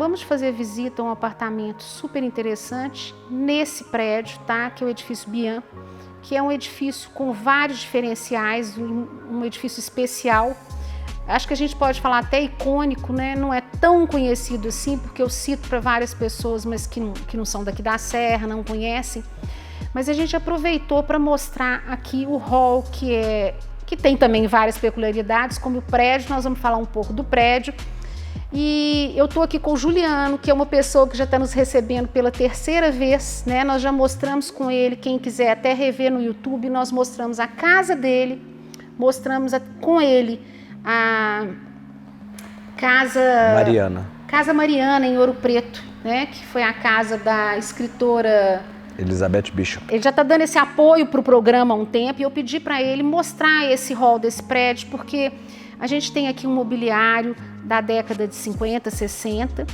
acabamos de fazer visita a um apartamento super interessante nesse prédio, tá? Que é o edifício Bian, que é um edifício com vários diferenciais, um edifício especial. Acho que a gente pode falar até icônico, né? Não é tão conhecido assim, porque eu cito para várias pessoas, mas que não são daqui da Serra, não conhecem. Mas a gente aproveitou para mostrar aqui o hall, que tem também várias peculiaridades, como o prédio. Nós vamos falar um pouco do prédio. E eu estou aqui com o Juliano, que é uma pessoa que já está nos recebendo pela terceira vez, né? Nós já mostramos com ele, quem quiser até rever no YouTube, nós mostramos a casa dele, mostramos com ele a Casa Mariana em Ouro Preto, né? Que foi a casa da escritora Elizabeth Bishop. Ele já está dando esse apoio para o programa há um tempo e eu pedi para ele mostrar esse hall desse prédio, porque a gente tem aqui um mobiliário da década de 50, 60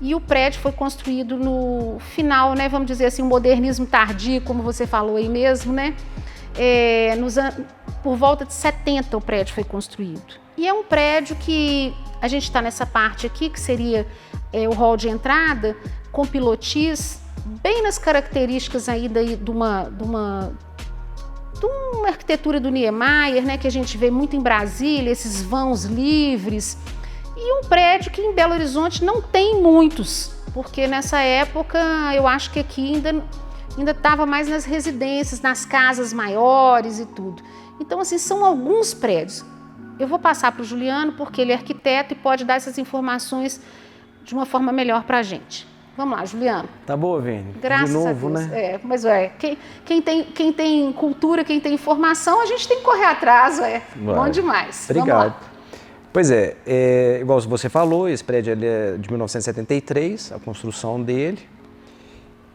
e o prédio foi construído no final, né, vamos dizer assim, um modernismo tardio, como você falou aí mesmo, né? Por volta de 70 o prédio foi construído. E é um prédio que a gente está nessa parte aqui, que seria o hall de entrada, com pilotis, bem nas características aí de uma arquitetura do Niemeyer, né, que a gente vê muito em Brasília, esses vãos livres, e um prédio que em Belo Horizonte não tem muitos, porque nessa época eu acho que aqui ainda estava mais nas residências, nas casas maiores e tudo. Então, assim, são alguns prédios. Eu vou passar para o Juliano, porque ele é arquiteto e pode dar essas informações de uma forma melhor para a gente. Vamos lá, Juliano. Tá boa, Vini? Graças de novo, a Deus. Né? Mas quem tem cultura, quem tem informação, a gente tem que correr atrás, Bom demais. Obrigado. Pois igual você falou, esse prédio ele é de 1973, a construção dele.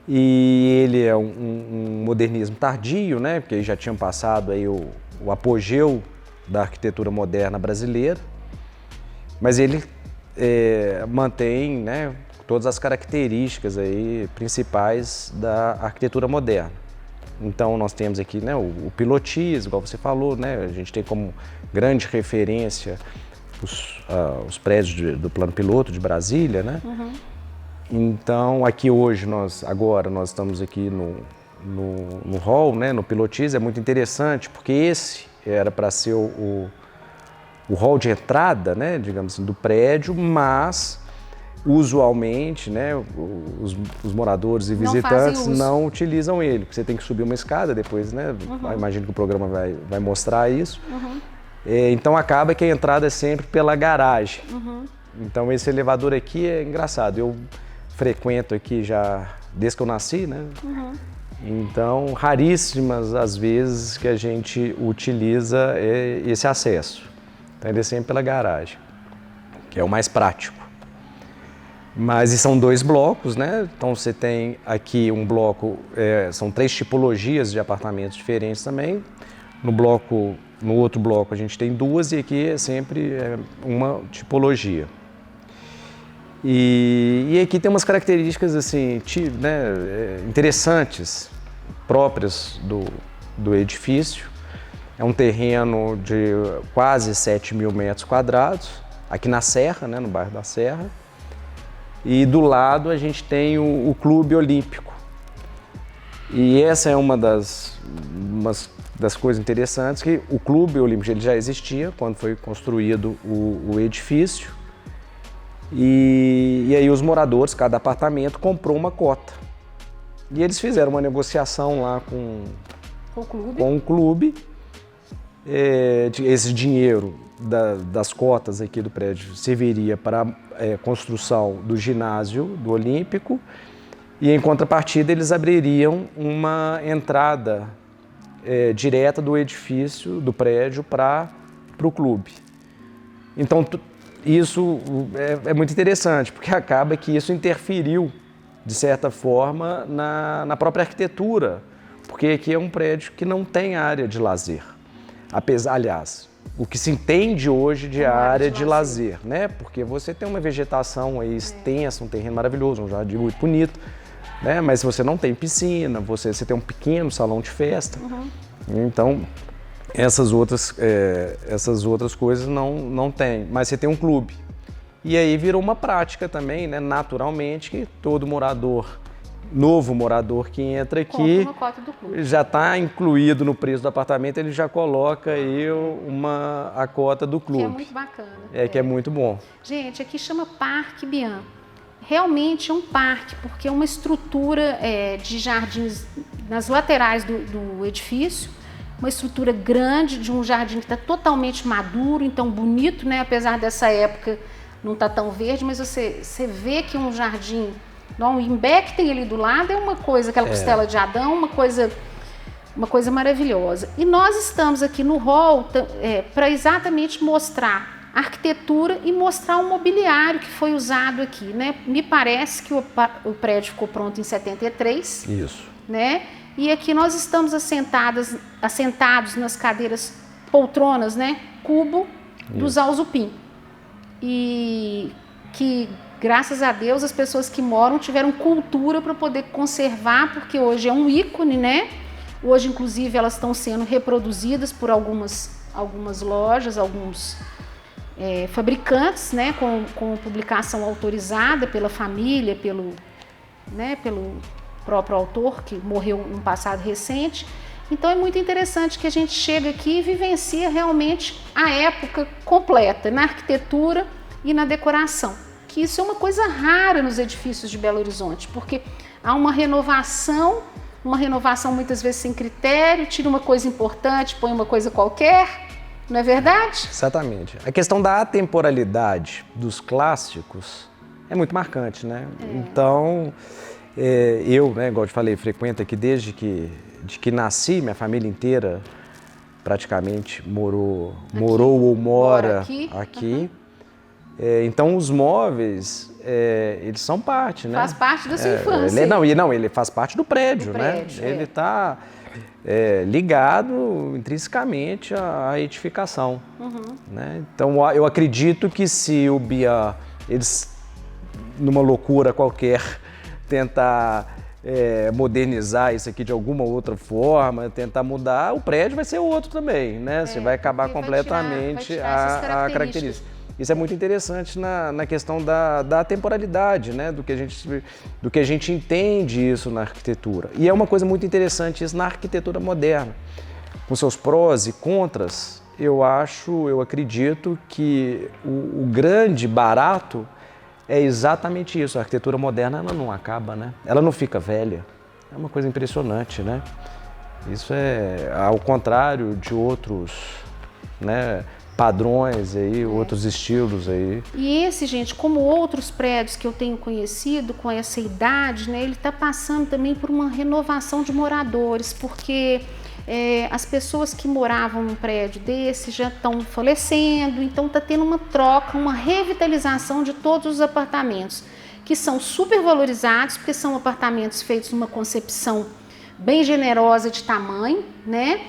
E ele é um modernismo tardio, né? Porque já tinham passado aí o apogeu da arquitetura moderna brasileira. Mas ele mantém, né, todas as características aí principais da arquitetura moderna. Então nós temos aqui, né, o pilotis, igual você falou, né, a gente tem como grande referência os prédios do Plano Piloto de Brasília, né? Uhum. Então aqui hoje nós estamos aqui no hall, né, no pilotis. É muito interessante porque esse era para ser o hall de entrada, né, digamos assim, do prédio, mas usualmente, né, os moradores e visitantes não utilizam ele, porque você tem que subir uma escada depois, né? Uhum. Imagino que o programa vai mostrar isso. Uhum. Então acaba que a entrada é sempre pela garagem. Uhum. Então esse elevador aqui é engraçado. Eu frequento aqui já desde que eu nasci, né? Uhum. Então raríssimas as vezes que a gente utiliza esse acesso. Então ele é sempre pela garagem, que é o mais prático. Mas são 2 blocos, né? Então você tem aqui um bloco, são 3 tipologias de apartamentos diferentes também. No outro bloco a gente tem 2 e aqui é sempre uma tipologia. E aqui tem umas características assim, né, interessantes, próprias do edifício. É um terreno de quase 7.000 metros quadrados, aqui na Serra, né, no bairro da Serra. E do lado a gente tem o Clube Olímpico. E essa é uma das coisas interessantes, que o Clube Olímpico ele já existia quando foi construído o edifício. E aí os moradores, cada apartamento, comprou uma cota. E eles fizeram uma negociação lá com o clube. Esse dinheiro das cotas aqui do prédio serviria para a construção do ginásio do Olímpico e, em contrapartida, eles abririam uma entrada direta do edifício, do prédio, para o clube. Então, isso é muito interessante, porque acaba que isso interferiu, de certa forma, na própria arquitetura, porque aqui é um prédio que não tem área de lazer. Aliás, o que se entende hoje de área de lazer, né? Porque você tem uma vegetação aí extensa, um terreno maravilhoso, um jardim muito bonito, né? Mas você não tem piscina, você tem um pequeno salão de festa. Uhum. Então, essas outras coisas não tem. Mas você tem um clube. E aí virou uma prática também, né, naturalmente, que todo novo morador que entra aqui, uma cota do clube. já está incluído no preço do apartamento, ele já coloca aí a cota do clube. Que é muito bacana. Que é muito bom. Gente, aqui chama Parque Bian. Realmente é um parque, porque é uma estrutura de jardins nas laterais do edifício, uma estrutura grande de um jardim que está totalmente maduro, então bonito, né? Apesar dessa época não estar tão verde, mas você vê que um jardim, não, o imbé que tem ali do lado é uma coisa, aquela costela de Adão, uma coisa maravilhosa. E nós estamos aqui no hall para exatamente mostrar a arquitetura e mostrar o mobiliário que foi usado aqui, né? Me parece que o prédio ficou pronto em 73. Isso. Né? E aqui nós estamos assentados nas cadeiras poltronas, né? Cubo do Zalzupin. E que, graças a Deus, as pessoas que moram tiveram cultura para poder conservar, porque hoje é um ícone, né? Hoje, inclusive, elas estão sendo reproduzidas por algumas lojas, alguns fabricantes, né? Com publicação autorizada pela família, pelo próprio autor, que morreu no passado recente. Então é muito interessante que a gente chega aqui e vivencia realmente a época completa, na arquitetura e na decoração. Que isso é uma coisa rara nos edifícios de Belo Horizonte, porque há uma renovação muitas vezes sem critério, tira uma coisa importante, põe uma coisa qualquer, não é verdade? Exatamente. A questão da atemporalidade dos clássicos é muito marcante, né? Então... eu, né, igual eu te falei, frequento aqui desde que nasci, minha família inteira praticamente morou ou mora aqui. Então os móveis, eles são parte, né? Faz parte da sua infância. Ele faz parte do prédio, né? Ele está ligado intrinsecamente à edificação. Né? Então eu acredito que se o Bian, eles, numa loucura qualquer, tentar modernizar isso aqui de alguma outra forma, tentar mudar, o prédio vai ser outro também, né? Você vai acabar completamente a característica. Isso é muito interessante na questão da temporalidade, né? Do que a gente entende isso na arquitetura. E é uma coisa muito interessante isso na arquitetura moderna. Com seus prós e contras, eu acredito que o grande barato é exatamente isso. A arquitetura moderna, ela não acaba, né? Ela não fica velha. É uma coisa impressionante, né? Isso é ao contrário de outros, né, padrões aí, outros estilos aí. E esse, gente, como outros prédios que eu tenho conhecido com essa idade, né, ele está passando também por uma renovação de moradores, porque as pessoas que moravam num prédio desse já estão falecendo, então está tendo uma troca, uma revitalização de todos os apartamentos, que são super valorizados, porque são apartamentos feitos numa concepção bem generosa de tamanho, né?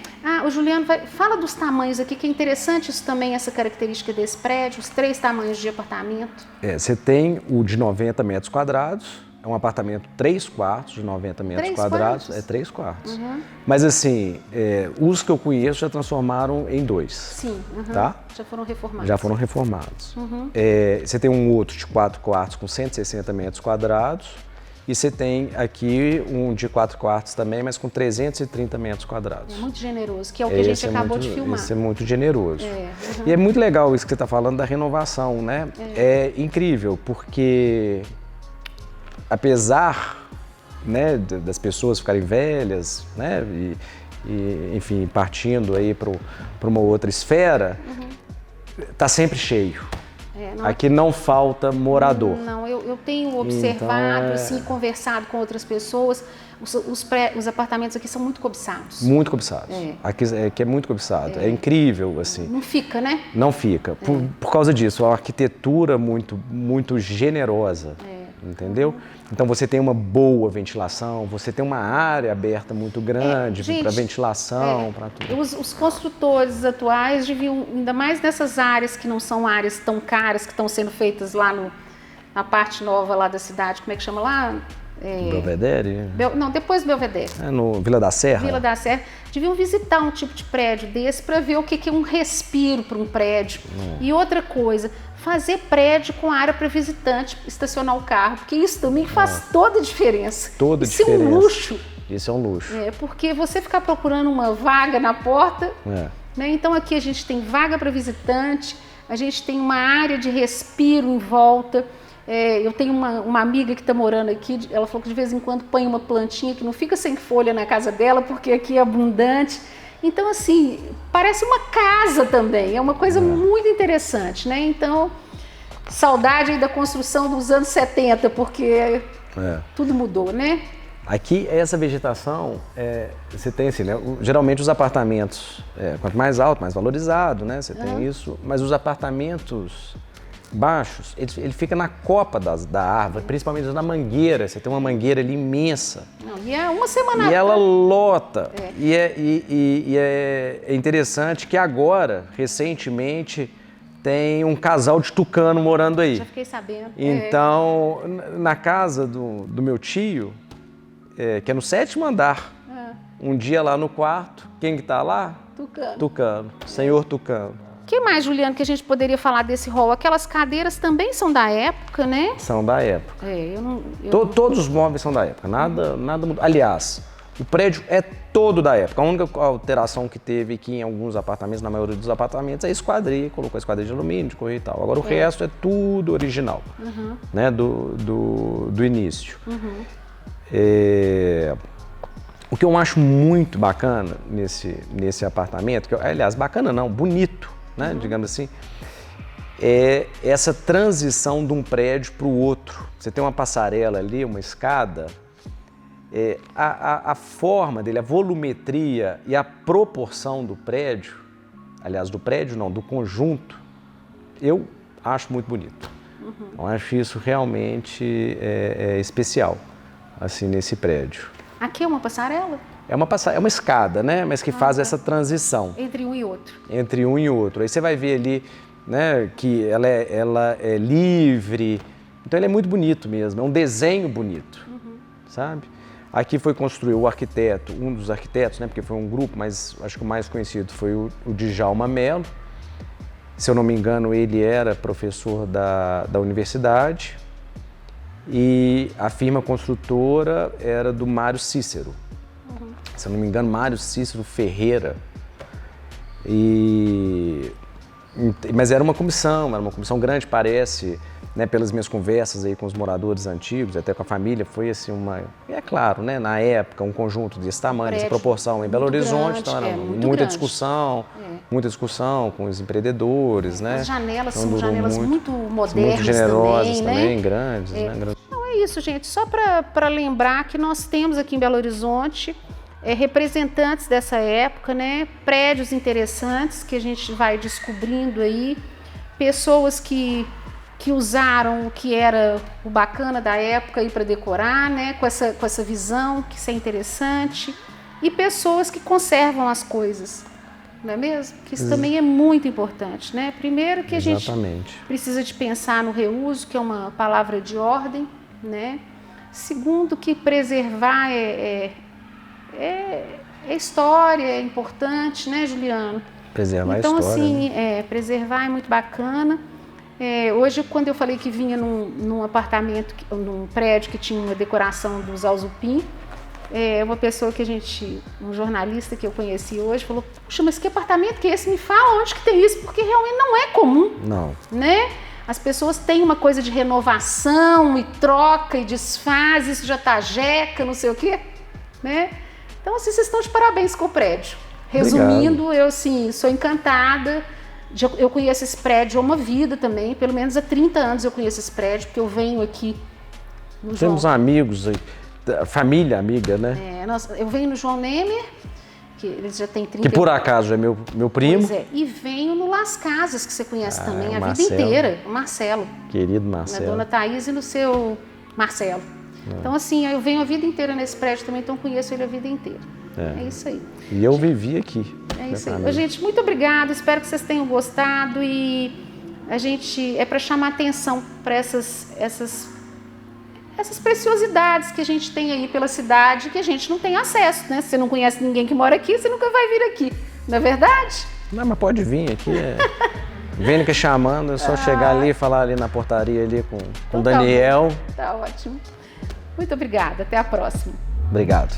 O Juliano fala dos tamanhos aqui, que é interessante isso também, essa característica desse prédio, os 3 tamanhos de apartamento. Você tem o de 90 metros quadrados, é um apartamento 3 quartos de 90 metros quadrados. Quartos? 3 quartos. Mas assim, os que eu conheço já transformaram em 2. Sim, tá? Já foram reformados. Já foram reformados. Você tem um outro de 4 quartos com 160 metros quadrados. E você tem aqui um de 4 quartos também, mas com 330 metros quadrados. É muito generoso, que é o que a gente acabou de filmar. Esse é muito generoso. E é muito legal isso que você está falando da renovação, né? É incrível, porque apesar, né, das pessoas ficarem velhas, né, e enfim, partindo aí para uma outra esfera, tá sempre cheio. Aqui não falta morador. Não, eu tenho observado, então, assim, conversado com outras pessoas, os apartamentos aqui são muito cobiçados. Muito cobiçados. Aqui é muito cobiçado. É incrível, assim. Não fica, né? Não fica. Por causa disso, a arquitetura muito generosa. Entendeu? Então você tem uma boa ventilação, você tem uma área aberta muito grande para ventilação, para tudo. Os construtores atuais deviam, ainda mais nessas áreas que não são áreas tão caras, que estão sendo feitas lá na parte nova lá da cidade, como é que chama lá? Belvedere? Não, depois do Belvedere. No Vila da Serra? Vila da Serra. Deviam visitar um tipo de prédio desse para ver o que é um respiro para um prédio. E outra coisa, fazer prédio com área para visitante estacionar o carro, porque isso também faz toda a diferença. Toda a diferença. Isso é um luxo. Isso é um luxo. Porque você ficar procurando uma vaga na porta, né? Então aqui a gente tem vaga para visitante, a gente tem uma área de respiro em volta. Eu tenho uma amiga que está morando aqui, ela falou que de vez em quando põe uma plantinha que não fica sem folha na casa dela, porque aqui é abundante. Então, assim, parece uma casa também, é uma coisa muito interessante, né? Então, saudade aí da construção dos anos 70, porque tudo mudou, né? Aqui, essa vegetação, você tem assim, né? Geralmente os apartamentos, quanto mais alto, mais valorizado, né? Você tem isso, mas os apartamentos baixos, ele fica na copa da árvore, principalmente na mangueira. Você tem uma mangueira ali imensa. Não, e é uma semana. E ela lota. E é interessante que agora, recentemente, tem um casal de tucano morando aí. Já fiquei sabendo. Então, na casa do meu tio, que é no 7º andar, um dia lá no quarto, quem que tá lá? Tucano. Tucano, senhor Tucano. O que mais, Juliano, que a gente poderia falar desse hall? Aquelas cadeiras também são da época, né? São da época. Todos os móveis são da época, nada mudou. Aliás, o prédio é todo da época. A única alteração que teve aqui em alguns apartamentos, na maioria dos apartamentos, é a esquadria, colocou a esquadria de alumínio, de correia e tal. Agora o resto é tudo original, né? Do início. O que eu acho muito bacana nesse apartamento, que aliás, bacana não, bonito, né, digamos assim, é essa transição de um prédio para o outro. Você tem uma passarela ali, uma escada, a forma dele, a volumetria e a proporção do prédio, aliás, do prédio não, do conjunto, eu acho muito bonito. Eu acho isso realmente especial, assim, nesse prédio. Aqui é uma passarela? É uma escada, né? Mas que faz essa transição. Entre um e outro. Entre um e outro. Aí você vai ver ali, né, que ela é livre. Então ele é muito bonito mesmo, é um desenho bonito, sabe? Aqui foi construído o arquiteto, um dos arquitetos, né, porque foi um grupo, mas acho que o mais conhecido foi o Djalma Mello. Se eu não me engano, ele era professor da universidade. E a firma construtora era do Mário Cícero. Se eu não me engano, Mário Cícero Ferreira. Mas era uma comissão grande, parece, né, pelas minhas conversas aí com os moradores antigos, até com a família, foi assim é claro, né, na época, um conjunto desse tamanho, dessa proporção em Belo Horizonte, então era muita discussão com os empreendedores, né? As janelas são janelas muito modernas, muito generosas também, né? Grandes, né? Então é isso, gente, só para lembrar que nós temos aqui em Belo Horizonte representantes dessa época, né? Prédios interessantes que a gente vai descobrindo aí, pessoas que usaram o que era o bacana da época para decorar, né? Com essa visão, que isso é interessante, e pessoas que conservam as coisas, não é mesmo? Que isso também é muito importante, né? Primeiro que a gente precisa de pensar no reuso, que é uma palavra de ordem, né? Segundo que preservar é história, é importante, né, Juliano? Preservar então, a história. Então, assim, preservar é muito bacana. Hoje, quando eu falei que vinha num apartamento, num prédio que tinha uma decoração dos Alzupim, uma pessoa um jornalista que eu conheci hoje, falou: puxa, mas que apartamento que é esse? Me fala onde que tem isso, porque realmente não é comum. Não. Né? As pessoas têm uma coisa de renovação e troca e desfaz, isso já tá jeca, não sei o quê, né? Então, assim, vocês estão de parabéns com o prédio. Resumindo, Obrigado. Eu, assim, sou encantada. Eu conheço esse prédio há uma vida também, pelo menos há 30 anos eu conheço esse prédio, porque eu venho aqui no Temos amigos, família amiga, né? Eu venho no João Nemer, que eles já têm 30 Que por acaso é meu primo. Pois e venho no Las Casas, que você conhece também, a Marcelo. vida inteira, o Marcelo. Querido Marcelo. Na Dona Thaís e no seu Marcelo. Então, assim, eu venho a vida inteira nesse prédio também, então conheço ele a vida inteira. É isso aí. E eu vivi aqui. É isso aí. Gente, muito obrigada, espero que vocês tenham gostado e a gente para chamar atenção para essas preciosidades que a gente tem aí pela cidade, que a gente não tem acesso, né? Se você não conhece ninguém que mora aqui, você nunca vai vir aqui, não é verdade? Não, mas pode vir aqui, Vênica chamando, é só chegar ali e falar ali na portaria ali com o Daniel. Tá ótimo. Muito obrigada, até a próxima. Obrigado.